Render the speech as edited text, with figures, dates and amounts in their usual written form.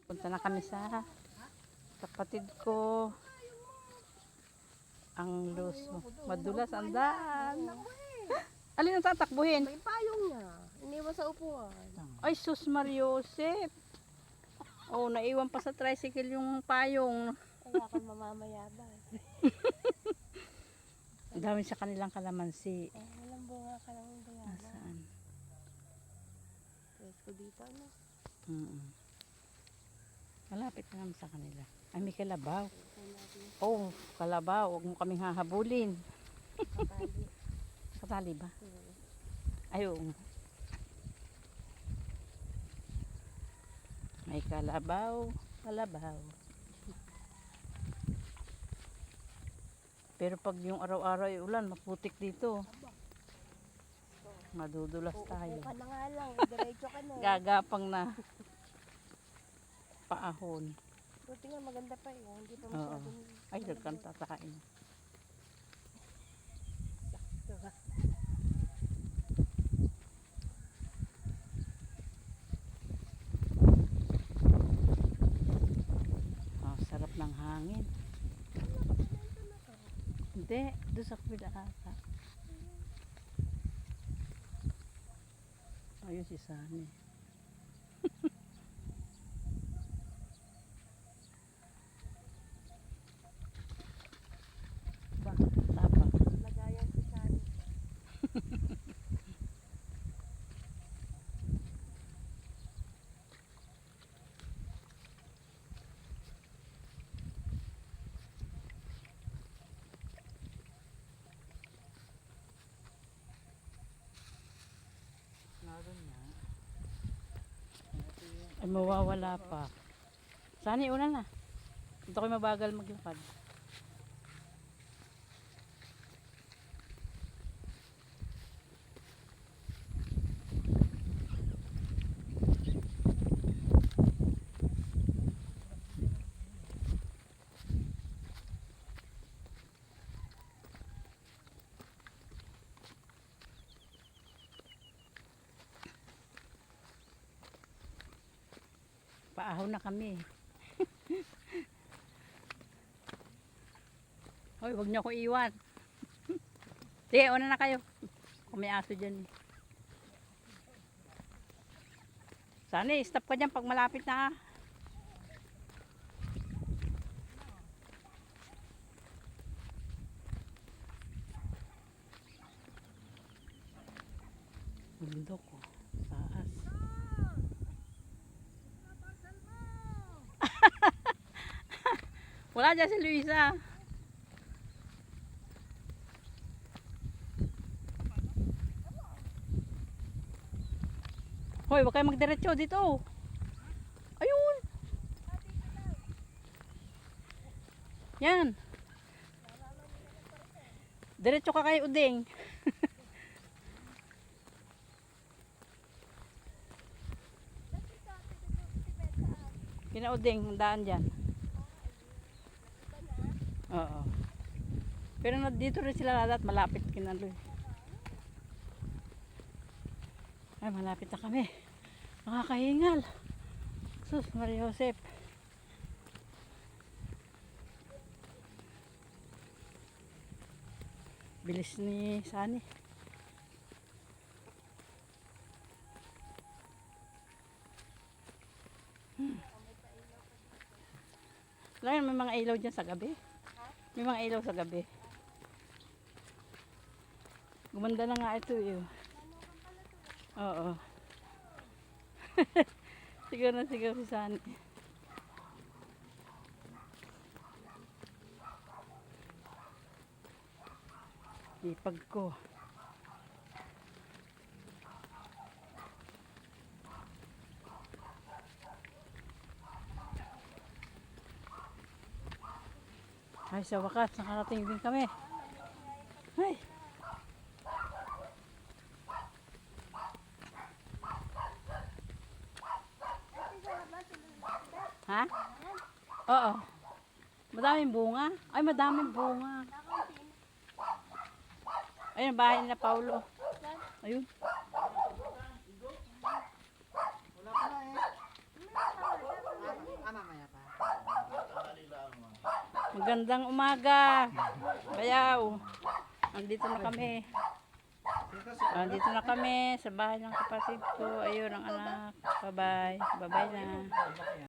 Punta na kami sa kapatid ko. Ang luso. Madulas ang daan. Alin ang tatakbuhin? May payong niya. Iniwan sa upuan. Ay, sus Mariosep. Oh, naiwan pa sa tricycle yung payong. Kaya ako mamamayabang. Ang dami sa kanilang kalamansi. Walang bunga ka lang ng bayabang. Nasaan? Yes ko dito, ano? Malapit na naman sa kanila. Ay, may kalabaw. Oh, kalabaw. Huwag mo kaming hahabulin. Katali. Katali ba? Ay, oo. May kalabaw. Kalabaw. Pero pag yung araw-araw ay ulan, maputik dito. Madudulas tayo. Upo ka na nga lang. Diretso ka na. Gagapang na. Paahon. Buti nga maganda pa eh. Hindi pa Oo. masyadong... Ay, dagkan tatakin. Oh, sarap ng hangin. Hindi, doon sa kabila ata. Ayun si Sani. Ba, tapa. Lagayan si Sani. Ay, mawawala pa. Sani, una na. Ito ko'y mabagal maglakad. Paahon na kami. Hoy, wag niyo ako iwan. Sige, una na kayo. Kung may aso dyan. Sani, stop ka dyan pag malapit na. Bundok ko. Taas. Wala dyan si Luisa. Hoy, wag kayo magdiretso dito. Ayun. Yan. Diretso ka kay Uding. Kina Uding, ang daan dyan. Oo. Pero dito rin sila lahat, malapit kinaloy. Ay, malapit na kami. Nakakahingal. Sus, Mariosep. Bilis ni Sani. May mga ilaw dyan sa gabi. May mga ilaw sa gabi. Gumanda na nga ito eh. Oo. Siguro na siguro si Sani. Ipag ko. Ay, sa wakas, nakarating din kami. Ay. Ha? Oo. Madaming bunga. Ay, madaming bunga. Ayun, bahay nila Paulo. Ayun. Magandang umaga. Bayaw. Andito na kami. Andito na kami sa bahay ng kapatid ko. Ayun ang anak. Bye-bye. Bye-bye na.